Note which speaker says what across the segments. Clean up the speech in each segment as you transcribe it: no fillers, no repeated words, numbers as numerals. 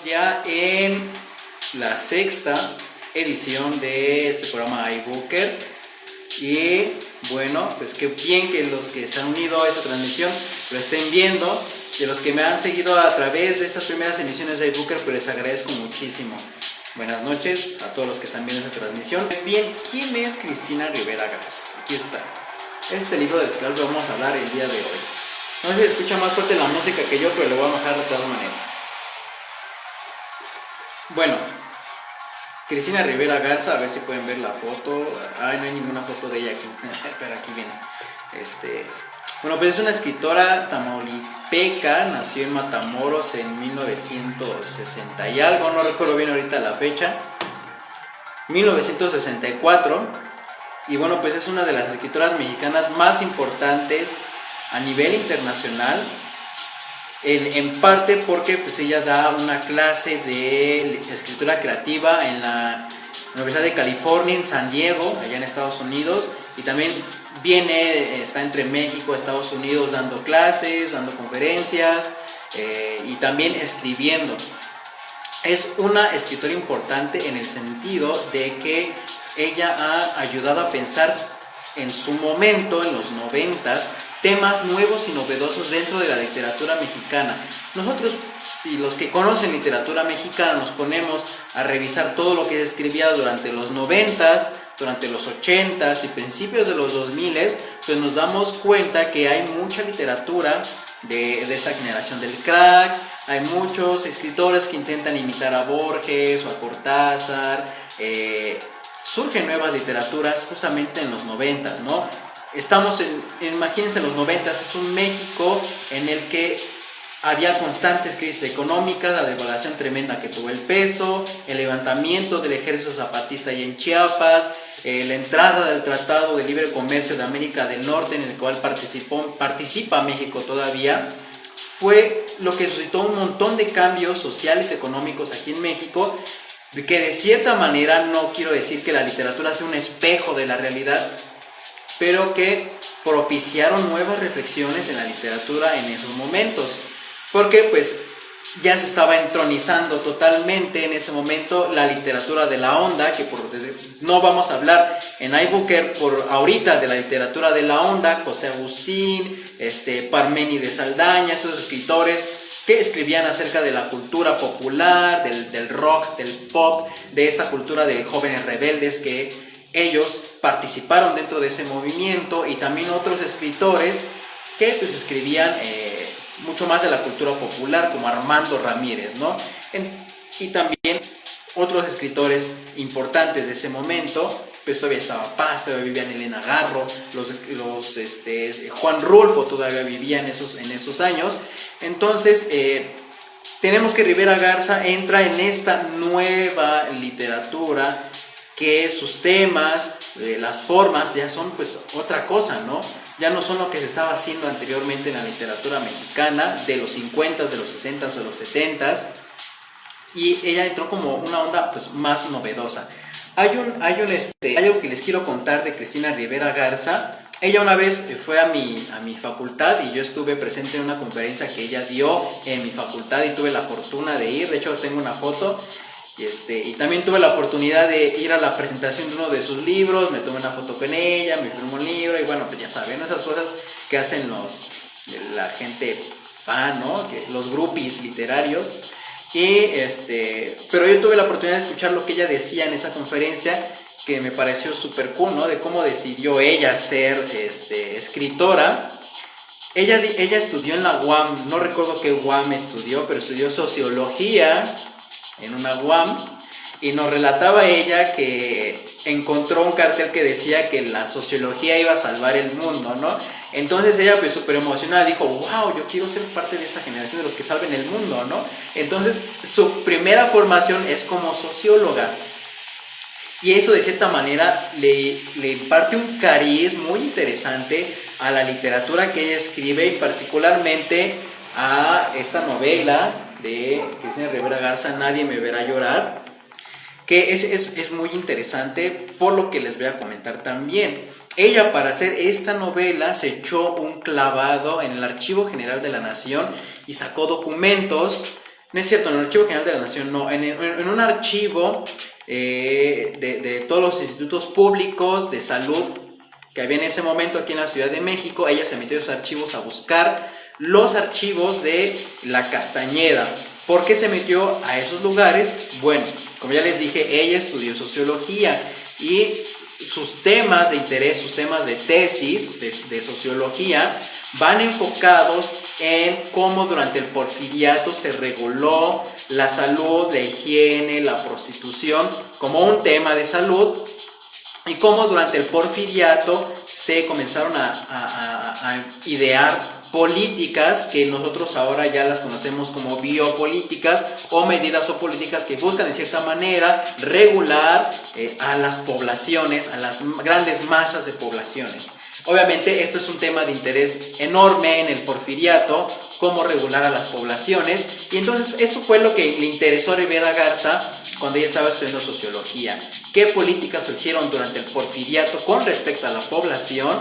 Speaker 1: ya en la sexta edición de este programa iBooker. Y bueno, pues qué bien que los que se han unido a esta transmisión lo estén viendo. De los que me han seguido a través de estas primeras emisiones de iBooker, pues les agradezco muchísimo. Buenas noches a todos los que están viendo esta transmisión. Bien, ¿quién es Cristina Rivera Garza? Aquí está. Este es el libro del que vamos a hablar el día de hoy. No sé si escucha más fuerte la música que yo, pero le voy a bajar de todas maneras. Bueno, Cristina Rivera Garza, a ver si pueden ver la foto. Ay, no hay ninguna foto de ella aquí. Pero aquí viene. Bueno, pues es una escritora tamaulipeca, nació en Matamoros en 1960 y algo, no recuerdo bien ahorita la fecha, 1964, y bueno, pues es una de las escritoras mexicanas más importantes a nivel internacional, en parte porque pues ella da una clase de escritura creativa en la Universidad de California en San Diego, allá en Estados Unidos, y también está entre México y Estados Unidos dando clases, dando conferencias y también escribiendo. Es una escritora importante en el sentido de que ella ha ayudado a pensar en su momento, en los 90s, temas nuevos y novedosos dentro de la literatura mexicana. Nosotros, si los que conocen literatura mexicana nos ponemos a revisar todo lo que se escribía durante los 90s, durante los 80s y principios de los 2000s, pues nos damos cuenta que hay mucha literatura de esta generación del crack. Hay muchos escritores que intentan imitar a Borges o a Cortázar. Surgen nuevas literaturas justamente en los 90s, ¿no? Imagínense, los 90s es un México en el que había constantes crisis económicas, la devaluación tremenda que tuvo el peso, el levantamiento del ejército zapatista ahí en Chiapas, la entrada del Tratado de Libre Comercio de América del Norte, en el cual participa México todavía, fue lo que suscitó un montón de cambios sociales y económicos aquí en México, que de cierta manera, no quiero decir que la literatura sea un espejo de la realidad, pero que propiciaron nuevas reflexiones en la literatura en esos momentos, porque pues ya se estaba entronizando totalmente en ese momento la literatura de la onda, que no vamos a hablar en iBooker por ahorita de la literatura de la onda, José Agustín, Parménides Saldaña, esos escritores que escribían acerca de la cultura popular, del rock, del pop, de esta cultura de jóvenes rebeldes que ellos participaron dentro de ese movimiento, y también otros escritores que pues escribían mucho más de la cultura popular, como Armando Ramírez, ¿no? Y también otros escritores importantes de ese momento, pues todavía estaba Paz, todavía vivían Elena Garro, Juan Rulfo todavía vivía en esos años. Entonces tenemos que Rivera Garza entra en esta nueva literatura, que sus temas, las formas ya son pues otra cosa, ¿no? Ya no son lo que se estaba haciendo anteriormente en la literatura mexicana de los 50s, de los 60s o los 70s, y ella entró como una onda pues más novedosa. Hay algo que les quiero contar de Cristina Rivera Garza. Ella una vez fue a mi facultad y yo estuve presente en una conferencia que ella dio en mi facultad y tuve la fortuna de ir. De hecho tengo una foto. Y también tuve la oportunidad de ir a la presentación de uno de sus libros, me tomé una foto con ella, me firmó un libro, y bueno, pues ya saben, esas cosas que hacen la gente fan, ¿no? Los groupies literarios. Pero yo tuve la oportunidad de escuchar lo que ella decía en esa conferencia, que me pareció súper cool, ¿no? De cómo decidió ella ser escritora. Ella estudió en la UAM, no recuerdo qué UAM estudió, pero estudió sociología en una UAM, y nos relataba ella que encontró un cartel que decía que la sociología iba a salvar el mundo, ¿no? Entonces ella pues súper emocionada dijo, wow, yo quiero ser parte de esa generación de los que salven el mundo, ¿no? Entonces su primera formación es como socióloga, y eso de cierta manera le imparte un cariz muy interesante a la literatura que ella escribe, y particularmente a esta novela de Cristina Rivera Garza, Nadie me verá llorar, que es muy interesante por lo que les voy a comentar también. Ella, para hacer esta novela, se echó un clavado en el Archivo General de la Nación y sacó documentos No es cierto, en el Archivo General de la Nación no, en un archivo de todos los institutos públicos de salud que había en ese momento aquí en la Ciudad de México. Ella se metió a esos archivos a buscar los archivos de la Castañeda. ¿Por qué se metió a esos lugares? Bueno, como ya les dije, ella estudió sociología y sus temas de interés, sus temas de tesis de sociología van enfocados en cómo durante el porfiriato se reguló la salud, la higiene, la prostitución como un tema de salud, y cómo durante el porfiriato se comenzaron a idear políticas que nosotros ahora ya las conocemos como biopolíticas, o medidas o políticas que buscan de cierta manera regular a las poblaciones, a las grandes masas de poblaciones. Obviamente esto es un tema de interés enorme en el porfiriato, cómo regular a las poblaciones, y entonces esto fue lo que le interesó a Rivera Garza cuando ella estaba estudiando sociología. ¿Qué políticas surgieron durante el porfiriato con respecto a la población?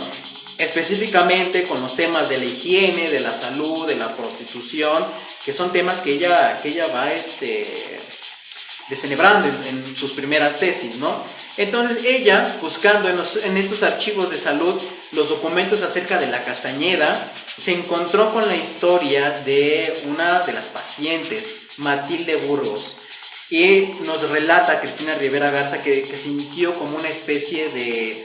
Speaker 1: Específicamente con los temas de la higiene, de la salud, de la prostitución, que son temas que ella va descenebrando en sus primeras tesis, ¿no? Entonces ella, buscando en estos archivos de salud los documentos acerca de la Castañeda, se encontró con la historia de una de las pacientes, Matilde Burgos, y nos relata Cristina Rivera Garza que sintió como una especie de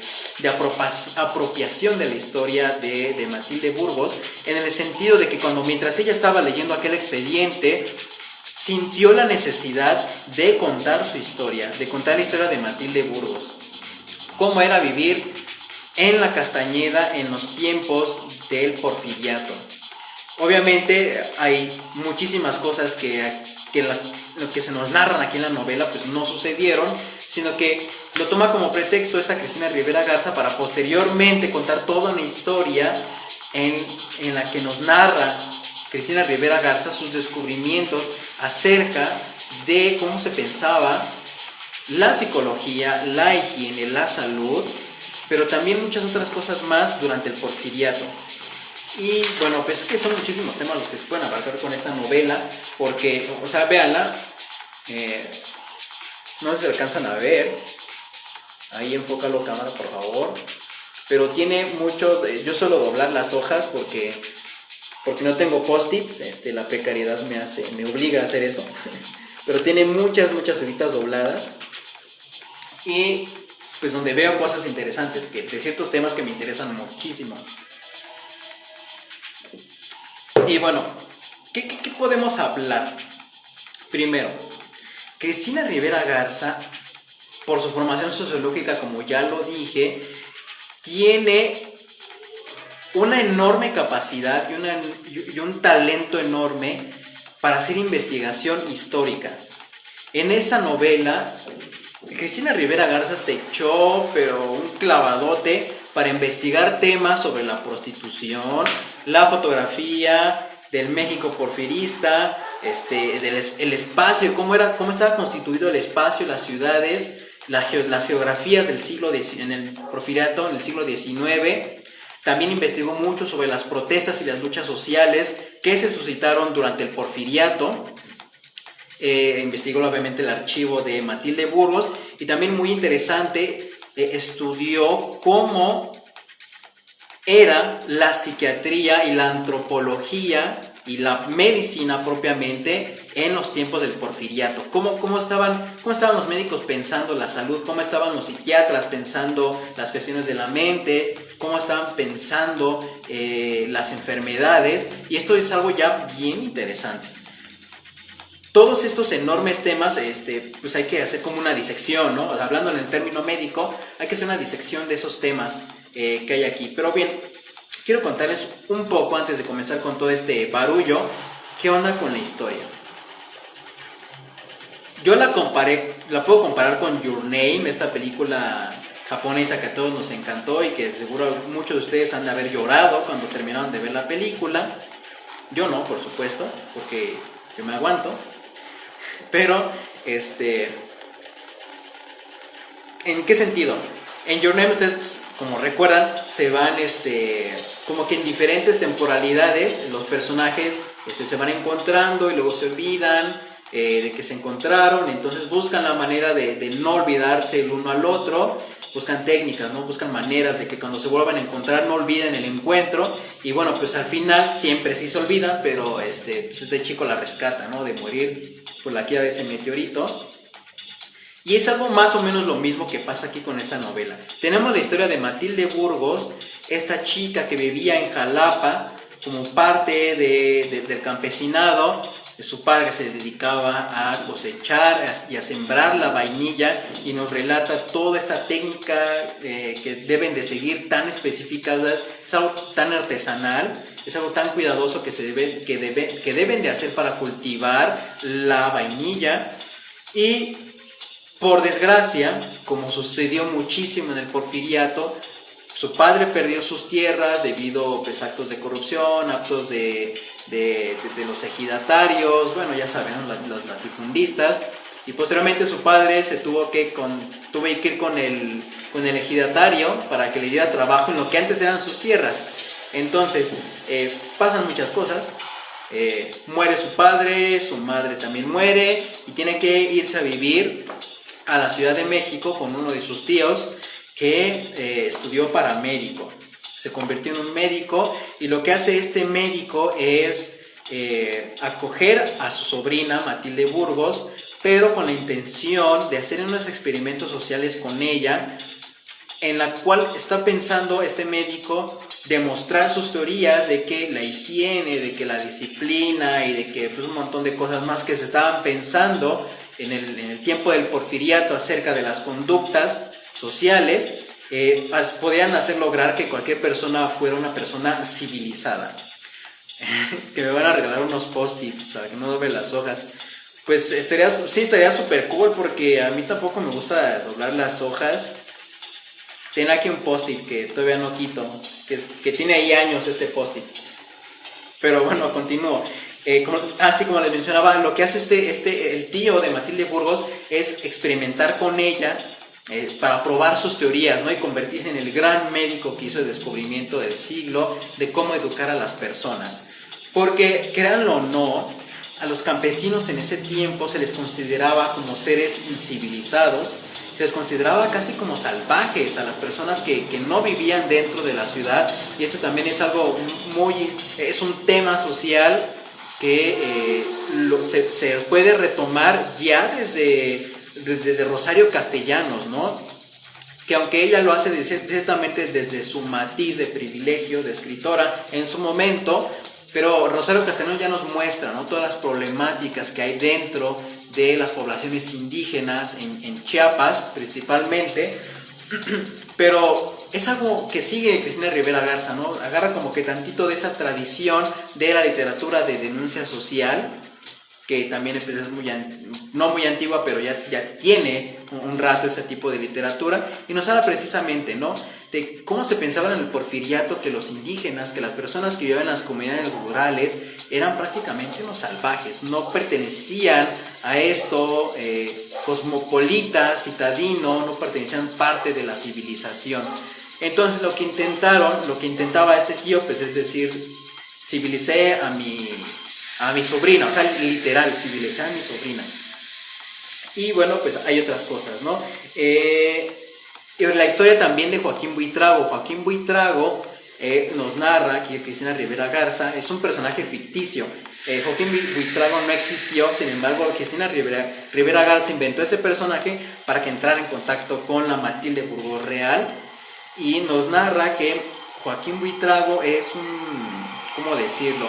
Speaker 1: apropiación de la historia de Matilde Burgos, en el sentido de que mientras ella estaba leyendo aquel expediente, sintió la necesidad de contar su historia, de contar la historia de Matilde Burgos, cómo era vivir en la Castañeda en los tiempos del porfiriato. Obviamente hay muchísimas cosas lo que se nos narran aquí en la novela pues no sucedieron, sino que lo toma como pretexto esta Cristina Rivera Garza para posteriormente contar toda una historia en la que nos narra Cristina Rivera Garza sus descubrimientos acerca de cómo se pensaba la psicología, la higiene, la salud, pero también muchas otras cosas más durante el porfiriato. Y bueno, pues es que son muchísimos temas los que se pueden abarcar con esta novela, porque, o sea, véanla, no sé si alcanzan a ver, ahí enfócalo cámara por favor, pero tiene muchos, yo suelo doblar las hojas porque no tengo post-its, la precariedad me obliga a hacer eso, pero tiene muchas hojitas dobladas, y pues donde veo cosas interesantes, de ciertos temas que me interesan muchísimo. Y bueno, ¿qué podemos hablar? Primero, Cristina Rivera Garza, por su formación sociológica, como ya lo dije, tiene una enorme capacidad y un talento enorme para hacer investigación histórica. En esta novela, Cristina Rivera Garza se echó, pero un clavadote para investigar temas sobre la prostitución, la fotografía del México porfirista, el espacio, cómo estaba constituido el espacio, las ciudades, las geografías del en el porfiriato, en el siglo XIX. También investigó mucho sobre las protestas y las luchas sociales que se suscitaron durante el porfiriato. Investigó obviamente el archivo de Matilde Burgos, y también muy interesante, estudió cómo era la psiquiatría y la antropología y la medicina propiamente en los tiempos del porfiriato. Cómo estaban los médicos pensando la salud, cómo estaban los psiquiatras pensando las cuestiones de la mente, cómo estaban pensando las enfermedades, y esto es algo ya bien interesante. Todos estos enormes temas, pues hay que hacer como una disección, ¿no? O sea, hablando en el término médico, hay que hacer una disección de esos temas que hay aquí. Pero bien, quiero contarles un poco antes de comenzar con todo este barullo, qué onda con la historia. Yo la puedo comparar con Your Name, esta película japonesa que a todos nos encantó y que seguro muchos de ustedes han de haber llorado cuando terminaron de ver la película. Yo no, por supuesto, porque yo me aguanto. Pero, ¿en qué sentido? En Your Name, ustedes, como recuerdan, se van, como que en diferentes temporalidades, los personajes se van encontrando y luego se olvidan de que se encontraron, entonces buscan la manera de no olvidarse el uno al otro, buscan técnicas, ¿no? Buscan maneras de que cuando se vuelvan a encontrar no olviden el encuentro, y bueno, pues al final siempre sí se olvidan, pero pues este chico la rescata, ¿no? De morir por la caída de ese meteorito. Y es algo más o menos lo mismo que pasa aquí con esta novela. Tenemos la historia de Matilde Burgos, esta chica que vivía en Jalapa como parte del campesinado. Su padre se dedicaba a cosechar y a sembrar la vainilla, y nos relata toda esta técnica que deben de seguir, tan especificada. Es algo tan artesanal, es algo tan cuidadoso que deben de hacer para cultivar la vainilla. Y por desgracia, como sucedió muchísimo en el Porfiriato, su padre perdió sus tierras debido pues, a actos de corrupción, actos de los ejidatarios, bueno, ya saben, ¿no? los latifundistas, y posteriormente su padre tuvo que ir con el ejidatario para que le diera trabajo en lo que antes eran sus tierras. Entonces, pasan muchas cosas. Muere su padre, su madre también muere, y tiene que irse a vivir a la Ciudad de México con uno de sus tíos que estudió paramédico. Se convirtió en un médico, y lo que hace este médico es acoger a su sobrina Matilde Burgos, pero con la intención de hacer unos experimentos sociales con ella, en la cual está pensando este médico demostrar sus teorías de que la higiene, de que la disciplina y de que pues, un montón de cosas más que se estaban pensando en el tiempo del Porfiriato acerca de las conductas sociales, podían hacer lograr que cualquier persona fuera una persona civilizada. Que me van a regalar unos post-its para que no doble las hojas. Pues estaría súper cool, porque a mí tampoco me gusta doblar las hojas. Tiene aquí un post-it que todavía no quito, que tiene ahí años este post-it. Pero bueno, continúo. Como les mencionaba, lo que hace el tío de Matilde Burgos es experimentar con ella para probar sus teorías, ¿no? Y convertirse en el gran médico que hizo el descubrimiento del siglo de cómo educar a las personas. Porque, créanlo o no, a los campesinos en ese tiempo se les consideraba como seres incivilizados, se les consideraba casi como salvajes a las personas que no vivían dentro de la ciudad. Y esto también es algo es un tema social que se puede retomar ya desde Rosario Castellanos, ¿no? Que aunque ella lo hace ciertamente desde su matiz de privilegio de escritora en su momento, pero Rosario Castellanos ya nos muestra, ¿no? Todas las problemáticas que hay dentro de las poblaciones indígenas en Chiapas principalmente. Pero es algo que sigue Cristina Rivera Garza, ¿no? Agarra como que tantito de esa tradición de la literatura de denuncia social, que también es no muy antigua, pero ya tiene un rato ese tipo de literatura, y nos habla precisamente, ¿no? De cómo se pensaba en el Porfiriato que los indígenas, que las personas que vivían en las comunidades rurales eran prácticamente unos salvajes, no pertenecían a esto cosmopolita, citadino, no pertenecían parte de la civilización. Entonces lo que intentaba este tío, pues es decir, civilicé a mi sobrina, o sea, literal, civilicé a mi sobrina. Y bueno, pues hay otras cosas, ¿no? La historia también de Joaquín Buitrago. Joaquín Buitrago nos narra que Cristina Rivera Garza es un personaje ficticio. Joaquín Buitrago no existió, sin embargo, Cristina Rivera Garza inventó ese personaje para que entrara en contacto con la Matilde Burgos real, y nos narra que Joaquín Buitrago es ¿cómo decirlo?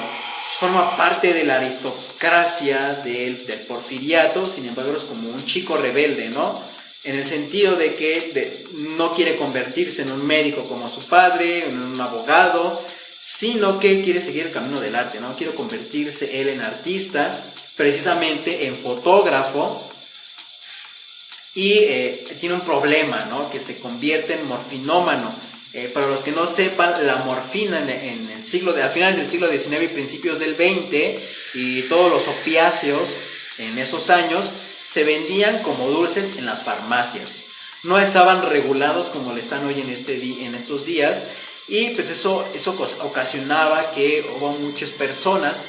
Speaker 1: Forma parte de la aristocracia del Porfiriato, sin embargo es como un chico rebelde, ¿no? En el sentido de que no quiere convertirse en un médico como su padre, en un abogado, sino que quiere seguir el camino del arte, ¿no? Quiere convertirse él en artista, precisamente en fotógrafo, y tiene un problema, ¿no? Que se convierte en morfinómano. Para los que no sepan, la morfina a finales del siglo XIX y principios del XX, y todos los opiáceos en esos años se vendían como dulces en las farmacias. No estaban regulados como lo están hoy en estos días, y pues eso ocasionaba que hubo muchas personas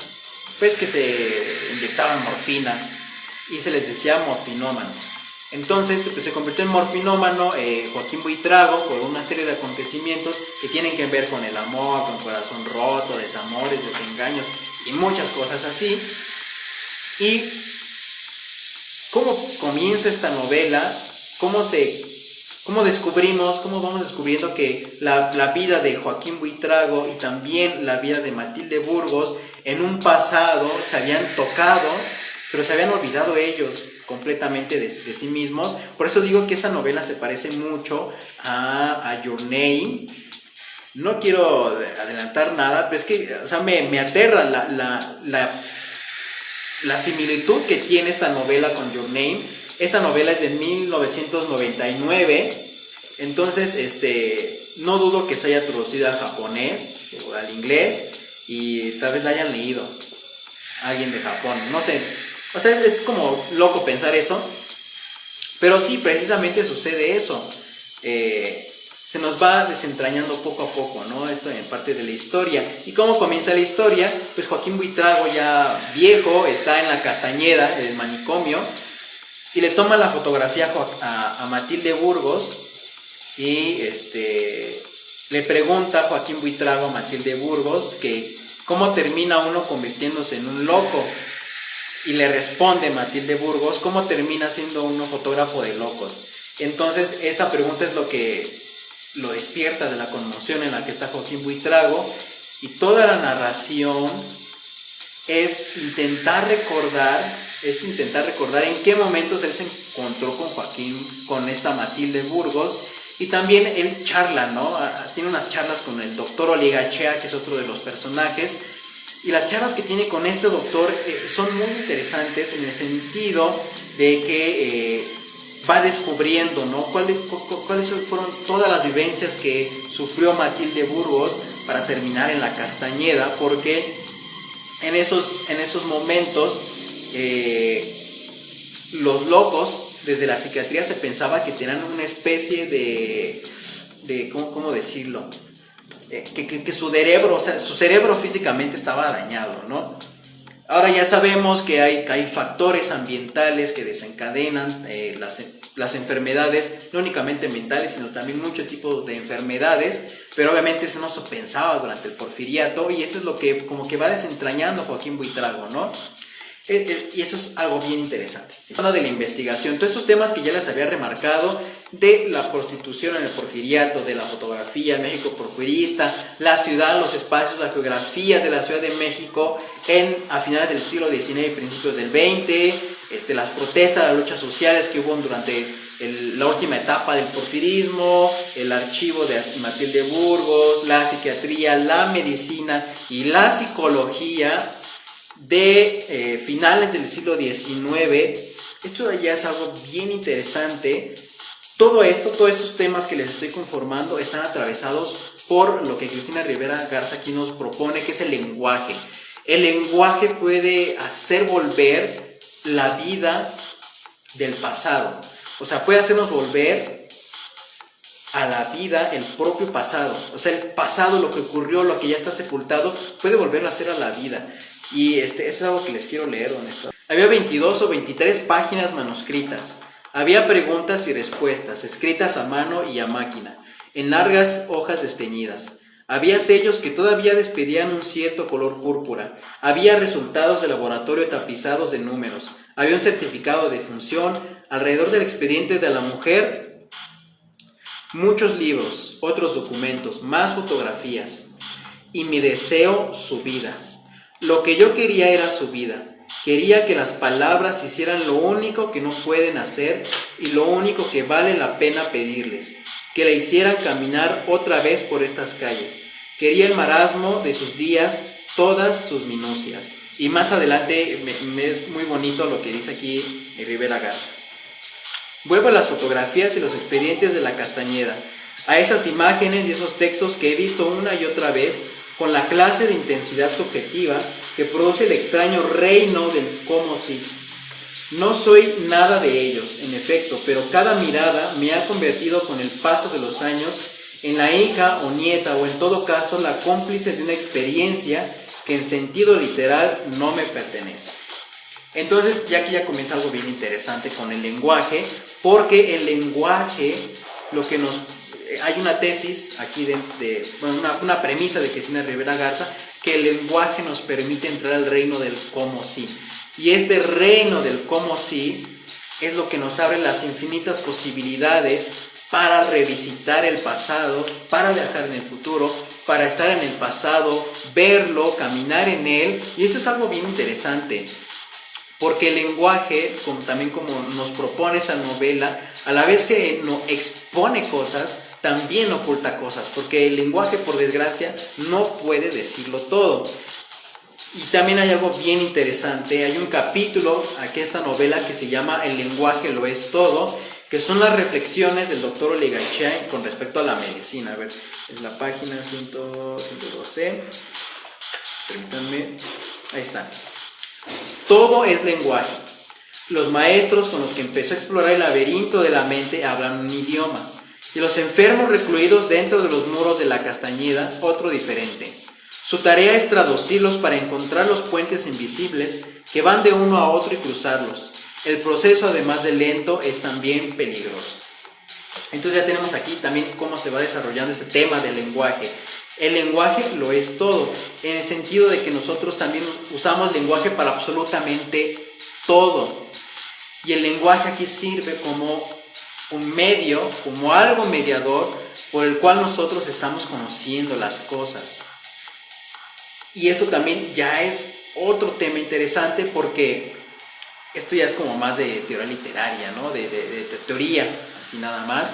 Speaker 1: pues que se inyectaban morfina y se les decía morfinómanos. Entonces pues, se convirtió en morfinómano Joaquín Buitrago por una serie de acontecimientos que tienen que ver con el amor, con corazón roto, desamores, desengaños y muchas cosas así. Y cómo comienza esta novela, cómo descubrimos, cómo vamos descubriendo que la vida de Joaquín Buitrago y también la vida de Matilde Burgos en un pasado se habían tocado, pero se habían olvidado ellos completamente de sí mismos. Por eso digo que esa novela se parece mucho a Your Name. No quiero adelantar nada, pero es que, o sea, me aterra la similitud que tiene esta novela con Your Name. Esta novela es de 1999, entonces no dudo que se haya traducido al japonés o al inglés y tal vez la hayan leído alguien de Japón, no sé. O sea, es como loco pensar eso, pero sí, precisamente sucede eso. Se nos va desentrañando poco a poco, ¿no? Esto en parte de la historia. ¿Y cómo comienza la historia? Pues Joaquín Buitrago, ya viejo, está en la Castañeda, el manicomio, y le toma la fotografía a Matilde Burgos y le pregunta a Joaquín Buitrago a Matilde Burgos que cómo termina uno convirtiéndose en un loco. Y le responde Matilde Burgos, ¿cómo termina siendo uno fotógrafo de locos? Entonces esta pregunta es lo que lo despierta de la conmoción en la que está Joaquín Buitrago, y toda la narración es intentar recordar en qué momentos él se encontró con esta Matilde Burgos, y también él charla, ¿no? Tiene unas charlas con el doctor Oligachea, que es otro de los personajes, y las charlas que tiene con este doctor son muy interesantes en el sentido de que va descubriendo, ¿no? cuáles fueron todas las vivencias que sufrió Matilde Burgos para terminar en la Castañeda, porque en esos momentos los locos, desde la psiquiatría se pensaba que tenían una especie de ¿cómo decirlo? Que su cerebro físicamente estaba dañado, ¿no? Ahora ya sabemos que hay factores ambientales que desencadenan las enfermedades, no únicamente mentales, sino también muchos tipos de enfermedades, pero obviamente eso no se pensaba durante el porfiriato, y esto es lo que como que va desentrañando Joaquín Buitrago, ¿no? Y eso es algo bien interesante. Hablando de la investigación, todos estos temas que ya les había remarcado, de la prostitución en el porfiriato, de la fotografía, México porfirista, la ciudad, los espacios, la geografía de la Ciudad de México a finales del siglo XIX y principios del XX, las protestas, las luchas sociales que hubo durante la última etapa del porfirismo, el archivo de Matilde Burgos, la psiquiatría, la medicina y la psicología de finales del siglo XIX. Esto ya es algo bien interesante. Todos estos temas que les estoy conformando están atravesados por lo que Cristina Rivera Garza aquí nos propone, que es el lenguaje. El lenguaje puede hacer volver la vida del pasado, o sea, puede hacernos volver a la vida el propio pasado, o sea, el pasado, lo que ocurrió, lo que ya está sepultado, puede volverlo a hacer a la vida. Y es algo que les quiero leer, honesto. Había 22 o 23 páginas manuscritas. Había preguntas y respuestas, escritas a mano y a máquina, en largas hojas desteñidas. Había sellos que todavía despedían un cierto color púrpura. Había resultados de laboratorio tapizados de números. Había un certificado de función. Alrededor del expediente de la mujer, muchos libros, otros documentos, más fotografías. Y mi deseo, su vida. Lo que yo quería era su vida. Quería que las palabras hicieran lo único que no pueden hacer y lo único que vale la pena pedirles. Que la hicieran caminar otra vez por estas calles. Quería el marasmo de sus días, todas sus minucias. Y más adelante me es muy bonito lo que dice aquí Rivera Garza. Vuelvo a las fotografías y los expedientes de la Castañeda, a esas imágenes y esos textos que he visto una y otra vez, con la clase de intensidad subjetiva que produce el extraño reino del cómo sí. No soy nada de ellos, en efecto, pero cada mirada me ha convertido con el paso de los años en la hija o nieta, o en todo caso la cómplice de una experiencia que en sentido literal no me pertenece. Entonces, ya aquí ya comienza algo bien interesante con el lenguaje, porque el lenguaje, lo que nos... Hay una tesis aquí bueno, una premisa de Cristina Rivera Garza, que el lenguaje nos permite entrar al reino del cómo sí. Y este reino del cómo sí es lo que nos abre las infinitas posibilidades para revisitar el pasado, para viajar en el futuro, para estar en el pasado, verlo, caminar en él. Y esto es algo bien interesante, porque el lenguaje, también como nos propone esa novela, a la vez que nos expone cosas, también oculta cosas, porque el lenguaje, por desgracia, no puede decirlo todo. Y también hay algo bien interesante, hay un capítulo aquí en esta novela que se llama El lenguaje lo es todo, que son las reflexiones del doctor Oligaichai con respecto a la medicina. A ver, es la página 112, permítanme, ahí está. Todo es lenguaje. Los maestros con los que empezó a explorar el laberinto de la mente hablan un idioma, y los enfermos recluidos dentro de los muros de la Castañeda, otro diferente. Su tarea es traducirlos para encontrar los puentes invisibles que van de uno a otro y cruzarlos. El proceso, además de lento, es también peligroso. Entonces ya tenemos aquí también cómo se va desarrollando ese tema del lenguaje. El lenguaje lo es todo, en el sentido de que nosotros también usamos lenguaje para absolutamente todo. Y el lenguaje aquí sirve como un medio, como algo mediador por el cual nosotros estamos conociendo las cosas. Y esto también ya es otro tema interesante, porque esto ya es como más de teoría literaria, ¿no? de teoría, así nada más.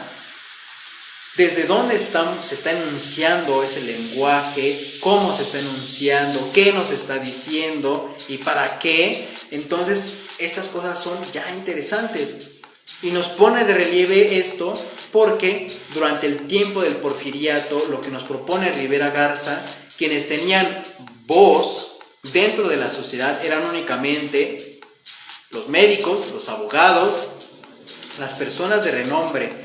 Speaker 1: ¿Desde dónde se está enunciando ese lenguaje? ¿Cómo se está enunciando? ¿Qué nos está diciendo? ¿Y para qué? Entonces, estas cosas son ya interesantes. Y nos pone de relieve esto porque durante el tiempo del porfiriato, lo que nos propone Rivera Garza, quienes tenían voz dentro de la sociedad eran únicamente los médicos, los abogados, las personas de renombre.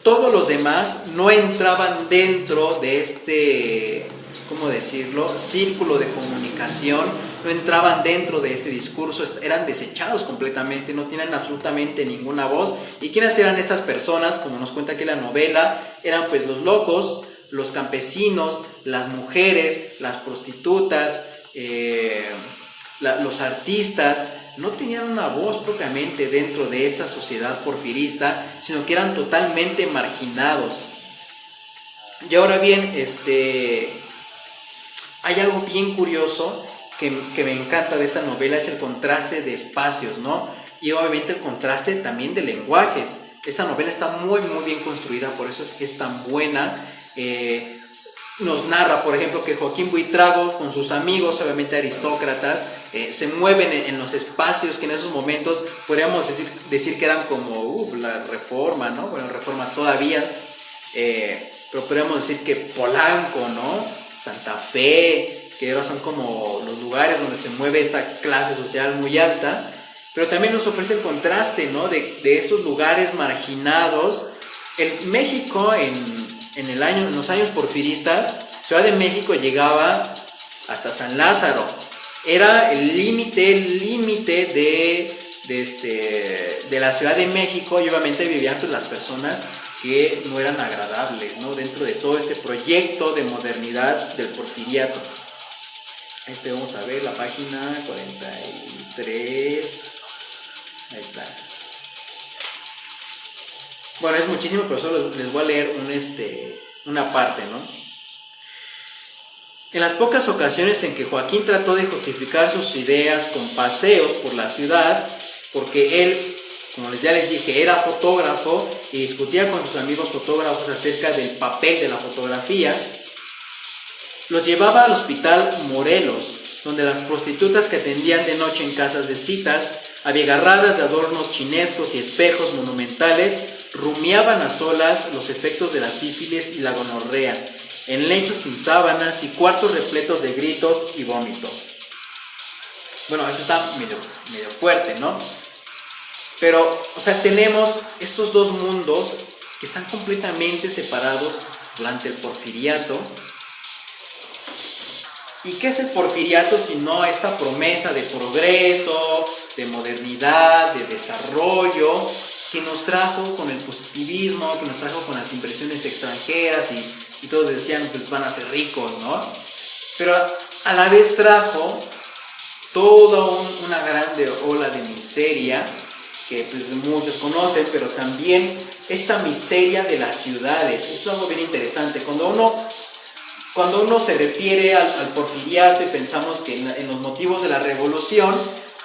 Speaker 1: Todos los demás no entraban dentro de este, ¿cómo decirlo?, círculo de comunicación, no entraban dentro de este discurso, eran desechados completamente, no tienen absolutamente ninguna voz. ¿Y quiénes eran estas personas? Como nos cuenta aquí la novela, eran pues los locos, los campesinos, las mujeres, las prostitutas, los artistas. No tenían una voz propiamente dentro de esta sociedad porfirista, sino que eran totalmente marginados. Y ahora bien, hay algo bien curioso que me encanta de esta novela, es el contraste de espacios, ¿no? Y obviamente el contraste también de lenguajes. Esta novela está muy bien construida, por eso es que es tan buena. Nos narra, por ejemplo, que Joaquín Buitrago con sus amigos, obviamente aristócratas, se mueven en los espacios que en esos momentos podríamos decir que eran como la Reforma, ¿no? Bueno, Reforma todavía, pero podríamos decir que Polanco, ¿no? Santa Fe, que ahora son como los lugares donde se mueve esta clase social muy alta, pero también nos ofrece el contraste, ¿no? de esos lugares marginados. En México, en los años porfiristas, Ciudad de México llegaba hasta San Lázaro. Era el límite de la Ciudad de México, y obviamente vivían pues las personas que no eran agradables, ¿no? Dentro de todo este proyecto de modernidad del porfiriato. Vamos a ver la página 43. Ahí está. Bueno, es muchísimo, pero solo les voy a leer una parte, ¿no? En las pocas ocasiones en que Joaquín trató de justificar sus ideas con paseos por la ciudad, porque él, como ya les dije, era fotógrafo y discutía con sus amigos fotógrafos acerca del papel de la fotografía, los llevaba al hospital Morelos, donde las prostitutas que atendían de noche en casas de citas, abigarradas de adornos chinescos y espejos monumentales, rumiaban a solas los efectos de la sífilis y la gonorrea, en lechos sin sábanas y cuartos repletos de gritos y vómito. Bueno, eso está medio fuerte, ¿no? Pero, o sea, tenemos estos dos mundos que están completamente separados durante el porfiriato. ¿Y qué es el porfiriato sino esta promesa de progreso, de modernidad, de desarrollo, que nos trajo con el positivismo, que nos trajo con las inversiones extranjeras y todos decían, pues van a ser ricos, ¿no? Pero a la vez trajo toda una grande ola de miseria, que pues muchos conocen, pero también esta miseria de las ciudades. Eso es algo bien interesante. Cuando uno se refiere al porfiriato y pensamos que en los motivos de la revolución,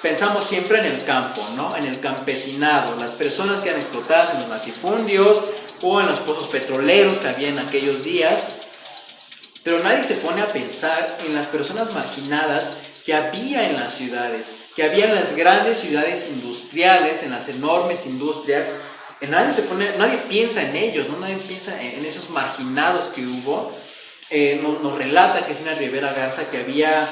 Speaker 1: pensamos siempre en el campo, ¿no? En el campesinado, las personas que eran explotadas en los latifundios o en los pozos petroleros que había en aquellos días. Pero nadie se pone a pensar en las personas marginadas que había en las ciudades, que había en las grandes ciudades industriales, en las enormes industrias. Nadie piensa en ellos, ¿no? Nadie piensa en esos marginados que hubo. Nos relata Cristina Rivera Garza que había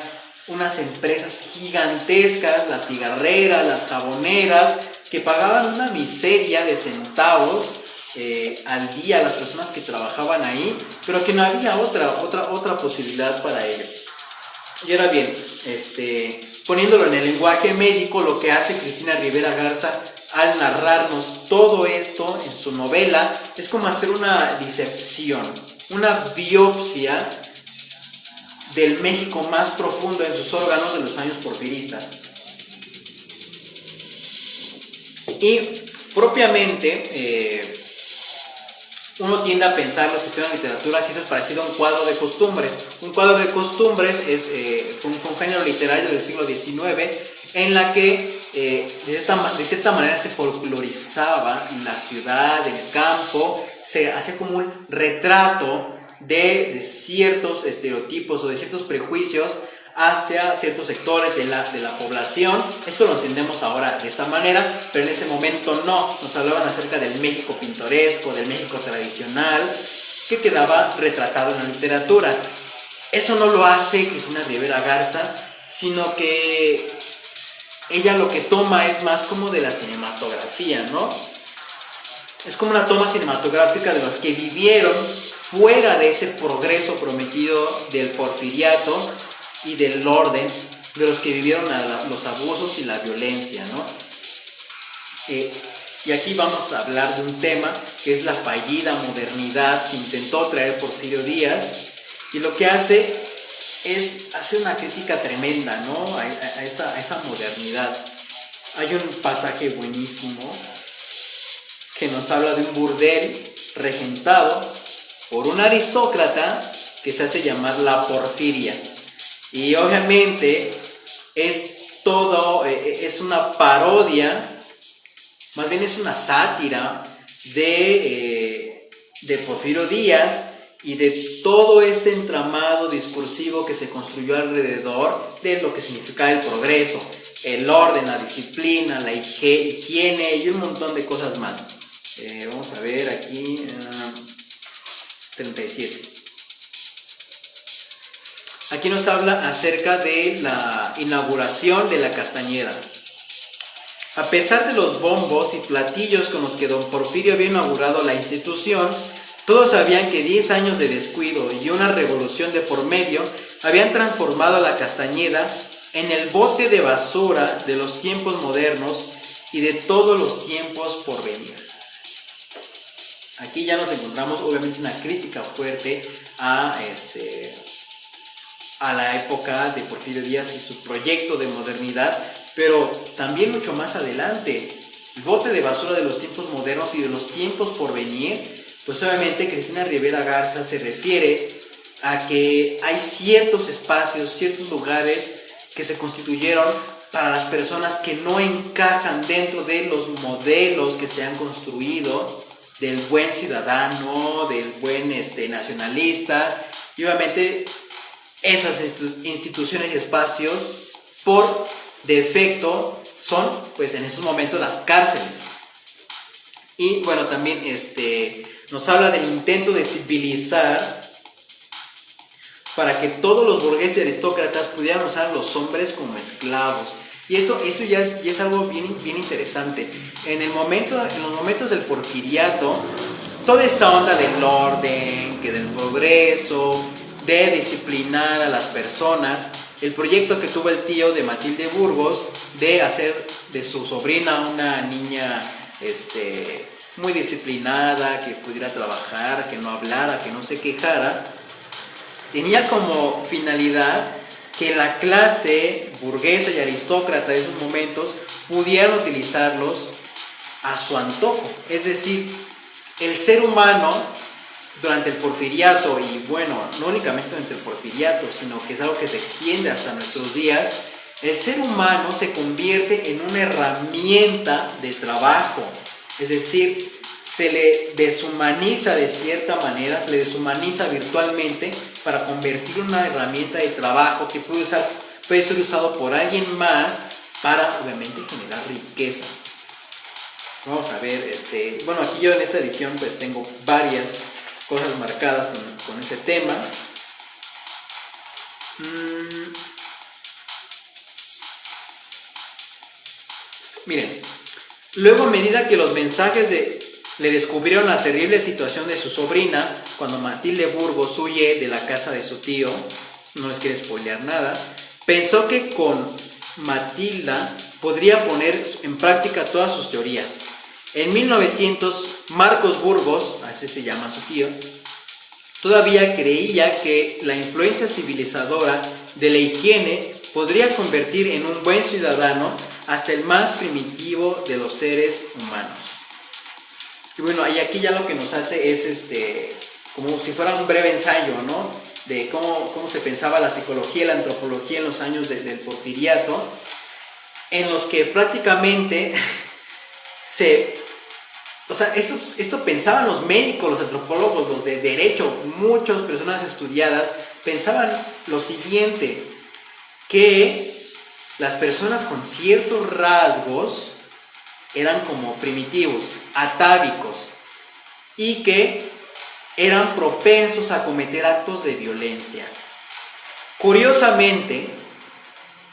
Speaker 1: unas empresas gigantescas, las cigarreras, las jaboneras, que pagaban una miseria de centavos al día a las personas que trabajaban ahí, pero que no había otra posibilidad para ellos. Y ahora bien, poniéndolo en el lenguaje médico, lo que hace Cristina Rivera Garza al narrarnos todo esto en su novela es como hacer una disección, una biopsia del México más profundo en sus órganos de los años porfiristas. Y propiamente uno tiende a pensar, los que estudian literatura, que eso es parecido a un cuadro de costumbres. Un cuadro de costumbres fue un género literario del siglo XIX en la que de cierta manera se folclorizaba la ciudad, el campo, se hacía como un retrato de ciertos estereotipos o de ciertos prejuicios hacia ciertos sectores de la población. Esto lo entendemos ahora de esta manera, pero en ese momento no. Nos hablaban acerca del México pintoresco, del México tradicional, que quedaba retratado en la literatura. Eso no lo hace Cristina Rivera Garza, sino que ella lo que toma es más como de la cinematografía, ¿no? Es como una toma cinematográfica de los que vivieron fuera de ese progreso prometido del porfiriato y del orden, de los que vivieron los abusos y la violencia, ¿no? Y aquí vamos a hablar de un tema que es la fallida modernidad que intentó traer Porfirio Díaz, y lo que hace es hacer una crítica tremenda, ¿no? a esa modernidad. Hay un pasaje buenísimo que nos habla de un burdel regentado por un aristócrata que se hace llamar la Porfiria. Y obviamente es una parodia, más bien es una sátira de Porfirio Díaz y de todo este entramado discursivo que se construyó alrededor de lo que significaba el progreso, el orden, la disciplina, la higiene y un montón de cosas más. Vamos a ver aquí, 37. Aquí nos habla acerca de la inauguración de la Castañeda. A pesar de los bombos y platillos con los que don Porfirio había inaugurado la institución, todos sabían que 10 años de descuido y una revolución de por medio habían transformado a la Castañeda en el bote de basura de los tiempos modernos y de todos los tiempos por venir. Aquí ya nos encontramos obviamente una crítica fuerte a la época de Porfirio Díaz y su proyecto de modernidad, pero también mucho más adelante, el bote de basura de los tiempos modernos y de los tiempos por venir. Pues obviamente Cristina Rivera Garza se refiere a que hay ciertos espacios, ciertos lugares que se constituyeron para las personas que no encajan dentro de los modelos que se han construido del buen ciudadano, del buen nacionalista, y obviamente esas instituciones y espacios por defecto son pues en esos momentos las cárceles. Y bueno, también nos habla del intento de civilizar para que todos los burgueses y aristócratas pudieran usar a los hombres como esclavos. Y esto ya es algo bien interesante. En los momentos del porfiriato, toda esta onda del orden, que del progreso, de disciplinar a las personas. El proyecto que tuvo el tío de Matilde Burgos de hacer de su sobrina una niña muy disciplinada, que pudiera trabajar, que no hablara, que no se quejara, tenía como finalidad que la clase burguesa y aristócrata de esos momentos pudieran utilizarlos a su antojo. Es decir, el ser humano durante el porfiriato, y bueno, no únicamente durante el porfiriato, sino que es algo que se extiende hasta nuestros días, el ser humano se convierte en una herramienta de trabajo. Es decir, se le deshumaniza de cierta manera, se le deshumaniza virtualmente para convertir en una herramienta de trabajo que puede ser usado por alguien más para, obviamente, generar riqueza. Vamos a ver, bueno, aquí yo en esta edición pues tengo varias cosas marcadas con ese tema. Miren, luego a medida que los mensajes le descubrieron la terrible situación de su sobrina, cuando Matilde Burgos huye de la casa de su tío, no les quiero spoilear nada, pensó que con Matilda podría poner en práctica todas sus teorías. En 1900, Marcos Burgos, así se llama su tío, todavía creía que la influencia civilizadora de la higiene podría convertir en un buen ciudadano hasta el más primitivo de los seres humanos. Y bueno, y aquí ya lo que nos hace es como si fuera un breve ensayo, ¿no? De cómo se pensaba la psicología y la antropología en los años del porfiriato, en los que prácticamente esto pensaban los médicos, los antropólogos, los de derecho, muchas personas estudiadas pensaban lo siguiente, que las personas con ciertos rasgos eran como primitivos, atávicos, y que eran propensos a cometer actos de violencia. Curiosamente,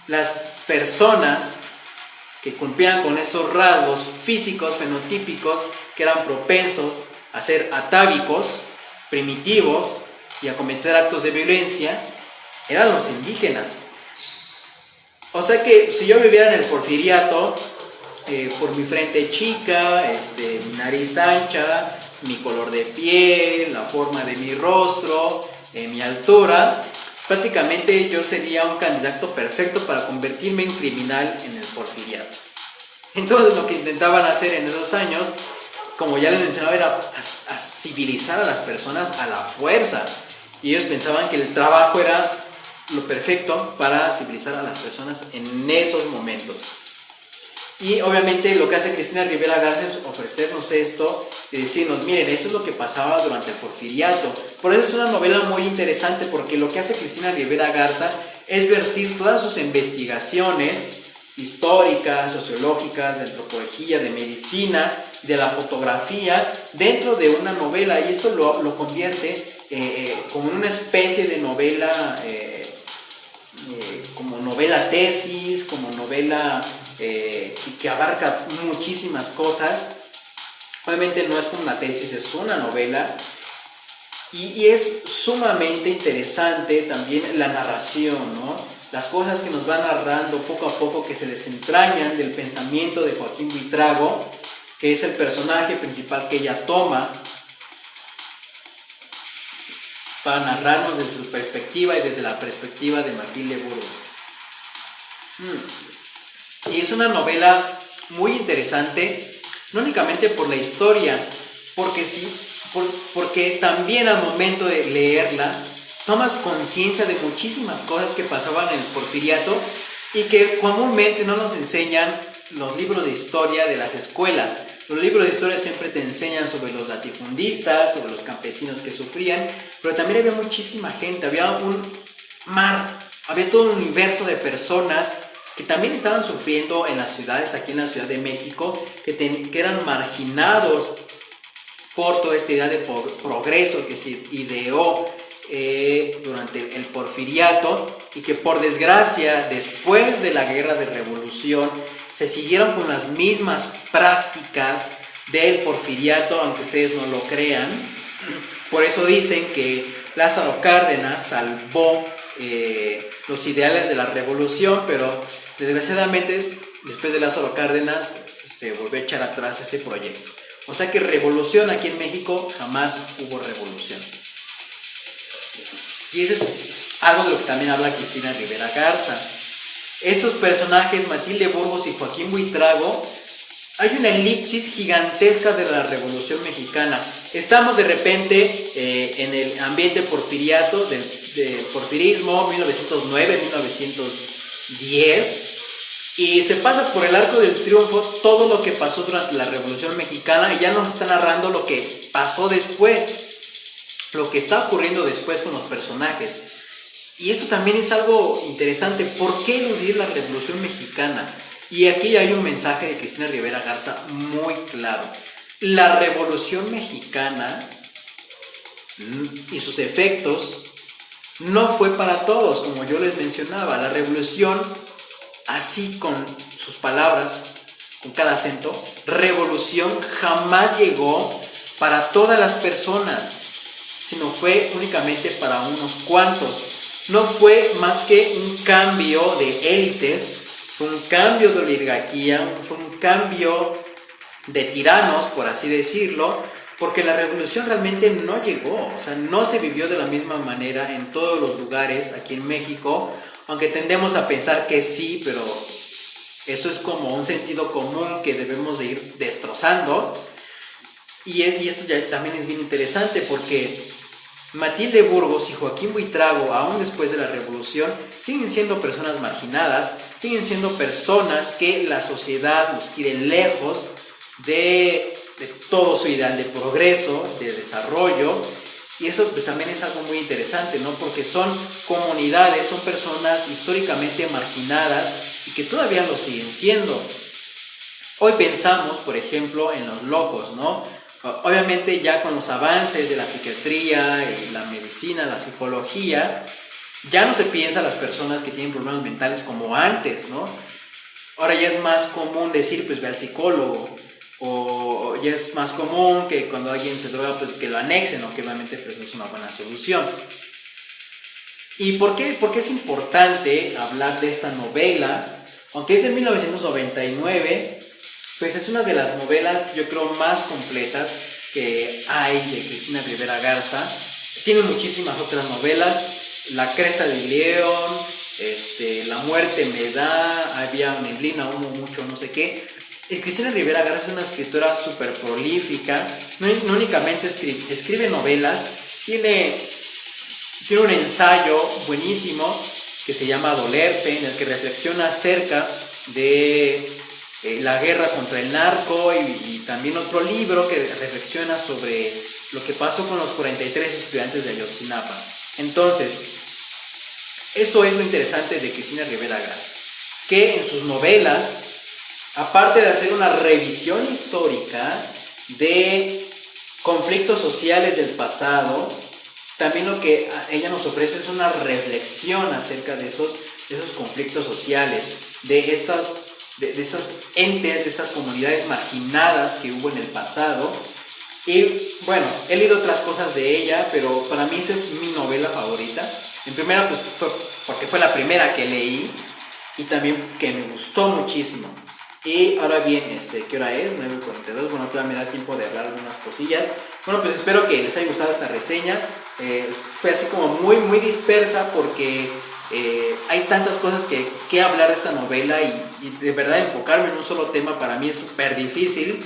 Speaker 1: las personas que cumplían con estos rasgos físicos, fenotípicos, que eran propensos a ser atávicos, primitivos y a cometer actos de violencia, eran los indígenas. O sea que si yo viviera en el porfiriato, por mi frente chica, mi nariz ancha, mi color de piel, la forma de mi rostro, mi altura, prácticamente yo sería un candidato perfecto para convertirme en criminal en el porfiriato. Entonces lo que intentaban hacer en esos años, como ya les mencionaba, era a civilizar a las personas a la fuerza. Y ellos pensaban que el trabajo era lo perfecto para civilizar a las personas en esos momentos. Y obviamente lo que hace Cristina Rivera Garza es ofrecernos esto y decirnos, miren, eso es lo que pasaba durante el porfiriato. Por eso es una novela muy interesante, porque lo que hace Cristina Rivera Garza es vertir todas sus investigaciones históricas, sociológicas, de antropología, de medicina, de la fotografía, dentro de una novela, y esto lo convierte como en una especie de novela, como novela tesis, como novela que abarca muchísimas cosas. Obviamente no es como una tesis, es una novela, y es sumamente interesante también la narración, ¿no? Las cosas que nos va narrando poco a poco, que se desentrañan del pensamiento de Joaquín Buitrago, que es el personaje principal que ella toma para narrarnos desde su perspectiva y desde la perspectiva de Matilde Burgos. Y es una novela muy interesante, no únicamente por la historia, porque también al momento de leerla tomas conciencia de muchísimas cosas que pasaban en el porfiriato y que comúnmente no nos enseñan los libros de historia de las escuelas. Los libros de historia siempre te enseñan sobre los latifundistas, sobre los campesinos que sufrían, pero también había muchísima gente, había un mar, había todo un universo de personas que también estaban sufriendo en las ciudades, aquí en la Ciudad de México, que eran marginados por toda esta idea de progreso que se ideó durante el porfiriato, y que por desgracia después de la guerra de revolución se siguieron con las mismas prácticas del porfiriato, aunque ustedes no lo crean. Por eso dicen que Lázaro Cárdenas salvó los ideales de la revolución, pero desgraciadamente después de Lázaro Cárdenas se volvió a echar atrás ese proyecto. O sea que revolución aquí en México jamás hubo revolución. Y eso es algo de lo que también habla Cristina Rivera Garza. Estos personajes, Matilde Burgos y Joaquín Buitrago, hay una elipsis gigantesca de la Revolución Mexicana. Estamos de repente en el ambiente porfiriato, de porfirismo, 1909, 1910, y se pasa por el arco del triunfo todo lo que pasó durante la Revolución Mexicana y ya nos está narrando lo que pasó después, lo que está ocurriendo después con los personajes. Y esto también es algo interesante. ¿Por qué eludir la Revolución Mexicana? Y aquí hay un mensaje de Cristina Rivera Garza muy claro. La Revolución Mexicana y sus efectos no fue para todos, como yo les mencionaba. La revolución, así con sus palabras, con cada acento, revolución jamás llegó para todas las personas, sino fue únicamente para unos cuantos. No fue más que un cambio de élites, fue un cambio de oligarquía, fue un cambio de tiranos, por así decirlo, porque la revolución realmente no llegó, o sea, no se vivió de la misma manera en todos los lugares aquí en México, aunque tendemos a pensar que sí, pero eso es como un sentido común que debemos de ir destrozando. Y esto ya también es bien interesante porque Matilde Burgos y Joaquín Buitrago, aún después de la revolución, siguen siendo personas marginadas, siguen siendo personas que la sociedad los quiere lejos de todo su ideal de progreso, de desarrollo. Y eso pues también es algo muy interesante, ¿no? Porque son comunidades, son personas históricamente marginadas y que todavía lo siguen siendo. Hoy pensamos, por ejemplo, en los locos, ¿no? Obviamente ya con los avances de la psiquiatría y la medicina, la psicología, ya no se piensa en las personas que tienen problemas mentales como antes, ¿no? Ahora ya es más común decir, pues ve al psicólogo, o ya es más común que cuando alguien se droga, pues que lo anexen, ¿no? Que obviamente pues no es una buena solución. ¿Y por qué es importante hablar de esta novela? Aunque es de 1999, pues es una de las novelas, yo creo, más completas que hay de Cristina Rivera Garza. Tiene muchísimas otras novelas, La Cresta del León, La Muerte me da, había Neblina, Humo, Mucho, no sé qué. Cristina Rivera Garza es una escritora súper prolífica, no únicamente escribe novelas, tiene un ensayo buenísimo que se llama Dolerse, en el que reflexiona acerca de la guerra contra el narco y también otro libro que reflexiona sobre lo que pasó con los 43 estudiantes de Ayotzinapa. Entonces, eso es lo interesante de Cristina Rivera Garza, que en sus novelas, aparte de hacer una revisión histórica de conflictos sociales del pasado, también lo que ella nos ofrece es una reflexión acerca de esos conflictos sociales, de estas entes, de estas comunidades marginadas que hubo en el pasado. Y bueno, he leído otras cosas de ella, pero para mí esa es mi novela favorita. En primera, pues fue porque fue la primera que leí y también que me gustó muchísimo. Y ahora bien, ¿qué hora es? 9:42. Bueno, todavía me da tiempo de hablar algunas cosillas. Bueno, pues espero que les haya gustado esta reseña. Fue así como muy, muy dispersa porque hay tantas cosas que hablar de esta novela y de verdad enfocarme en un solo tema para mí es súper difícil.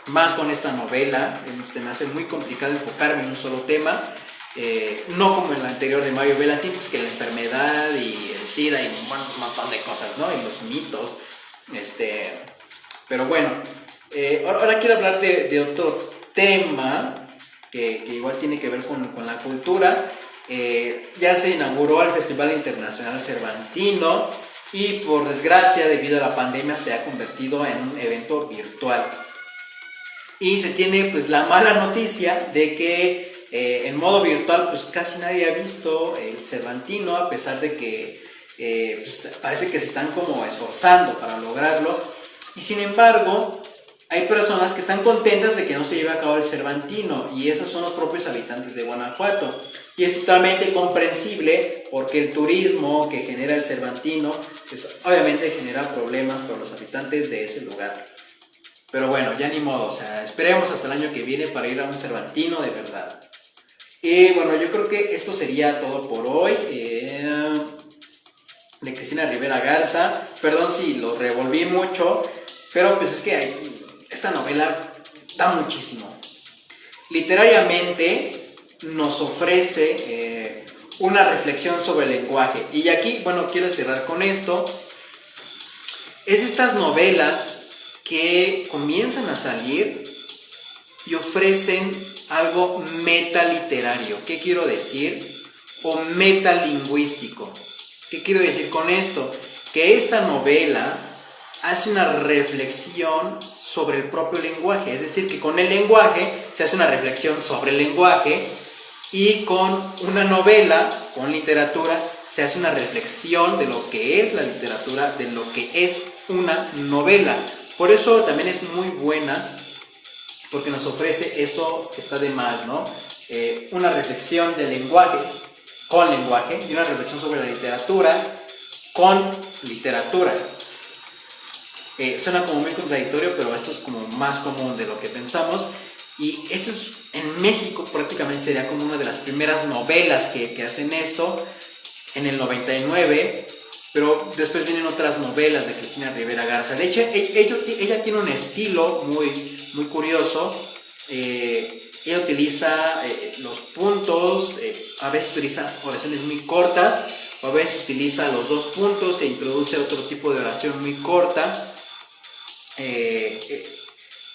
Speaker 1: Más con esta novela, se me hace muy complicado enfocarme en un solo tema. No como en la anterior de Mario Bellatin, pues que la enfermedad y el SIDA y un montón de cosas, ¿no? Y los mitos. Pero bueno, ahora quiero hablar de otro tema que igual tiene que ver con la cultura. Ya se inauguró el Festival Internacional Cervantino y por desgracia debido a la pandemia se ha convertido en un evento virtual. Y se tiene pues la mala noticia de que en modo virtual pues casi nadie ha visto el Cervantino, a pesar de que pues, parece que se están como esforzando para lograrlo. Y sin embargo hay personas que están contentas de que no se lleve a cabo el Cervantino, y esos son los propios habitantes de Guanajuato. Y es totalmente comprensible porque el turismo que genera el Cervantino, pues obviamente genera problemas para los habitantes de ese lugar. Pero bueno, ya ni modo, o sea, esperemos hasta el año que viene para ir a un Cervantino de verdad. Y bueno, yo creo que esto sería todo por hoy. De Cristina Rivera Garza. Perdón si lo revolví mucho, pero pues es que esta novela da muchísimo. Literariamente nos ofrece una reflexión sobre el lenguaje. Y aquí, bueno, quiero cerrar con esto. Es estas novelas que comienzan a salir y ofrecen algo metaliterario. ¿Qué quiero decir? O metalingüístico. ¿Qué quiero decir con esto? Que esta novela hace una reflexión sobre el propio lenguaje. Es decir, que con el lenguaje se hace una reflexión sobre el lenguaje, y con una novela, con literatura, se hace una reflexión de lo que es la literatura, de lo que es una novela. Por eso también es muy buena, porque nos ofrece eso que está de más, ¿no? Una reflexión del lenguaje, con lenguaje, y una reflexión sobre la literatura, con literatura. Suena como muy contradictorio, pero esto es como más común de lo que pensamos. Y eso es, en México prácticamente sería como una de las primeras novelas que hacen esto, en el 99, pero después vienen otras novelas de Cristina Rivera Garza. De hecho, ella tiene un estilo muy curioso. Ella utiliza los puntos, a veces utiliza oraciones muy cortas, o a veces utiliza los dos puntos e introduce otro tipo de oración muy corta.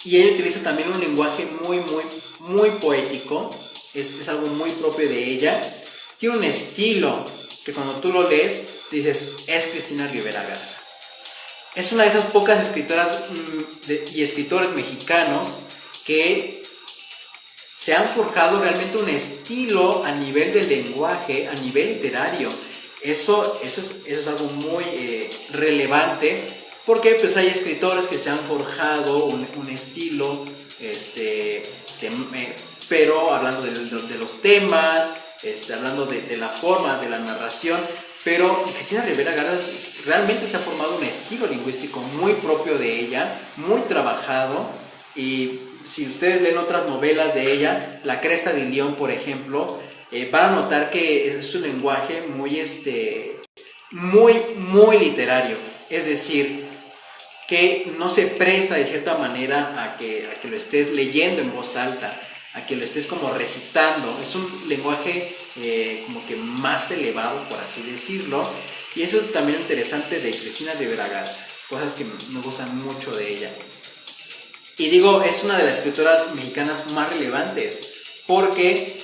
Speaker 1: Y ella utiliza también un lenguaje muy poético. Es algo muy propio de ella. Tiene un estilo que cuando tú lo lees dices, es Cristina Rivera Garza. Es una de esas pocas escritoras y escritores mexicanos que se han forjado realmente un estilo a nivel de lenguaje, a nivel literario. Eso es algo muy relevante, porque pues hay escritores que se han forjado un estilo, pero hablando de los temas, hablando de la forma, de la narración. Pero Cristina Rivera Garza realmente se ha formado un estilo lingüístico muy propio de ella, muy trabajado. Y si ustedes leen otras novelas de ella, La Cresta de León, por ejemplo, van a notar que es un lenguaje muy literario. Es decir, que no se presta de cierta manera a que lo estés leyendo en voz alta, a que lo estés como recitando. Es un lenguaje como que más elevado, por así decirlo. Y eso es también interesante de Cristina Rivera Garza, cosas que me gustan mucho de ella. Y digo, es una de las escritoras mexicanas más relevantes, porque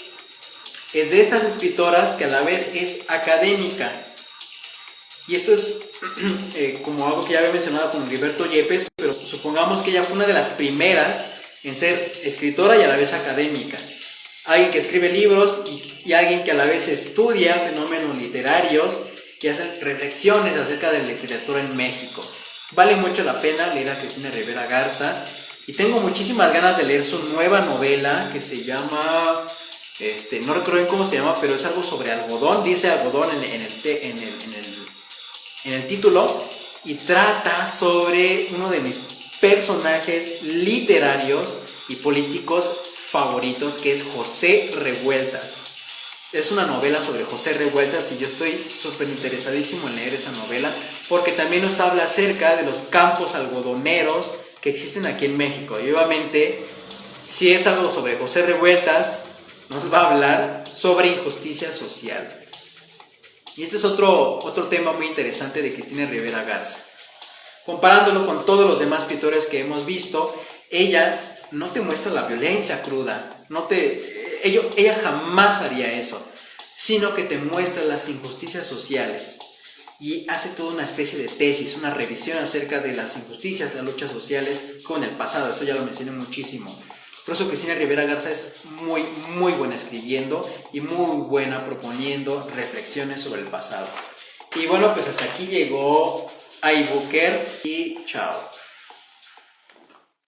Speaker 1: es de estas escritoras que a la vez es académica. Y esto es como algo que ya había mencionado con Heriberto Yepes, pero supongamos que ella fue una de las primeras en ser escritora y a la vez académica. Alguien que escribe libros y alguien que a la vez estudia fenómenos literarios y hace reflexiones acerca de la literatura en México. Vale mucho la pena leer a Cristina Rivera Garza, y tengo muchísimas ganas de leer su nueva novela que se llama, no recuerdo bien cómo se llama, pero es algo sobre algodón, dice algodón en el título, y trata sobre uno de mis personajes literarios y políticos favoritos, que es José Revueltas. Es una novela sobre José Revueltas y yo estoy súper interesadísimo en leer esa novela, porque también nos habla acerca de los campos algodoneros que existen aquí en México. Y obviamente, si es algo sobre José Revueltas, nos va a hablar sobre injusticia social. Y este es otro tema muy interesante de Cristina Rivera Garza. Comparándolo con todos los demás escritores que hemos visto, ella no te muestra la violencia cruda, ella jamás haría eso, sino que te muestra las injusticias sociales y hace toda una especie de tesis, una revisión acerca de las injusticias, las luchas sociales con el pasado. Esto ya lo mencioné muchísimo. Por eso Cristina Rivera Garza es muy buena escribiendo y muy buena proponiendo reflexiones sobre el pasado. Y bueno, pues hasta aquí llegó iBooker y chao.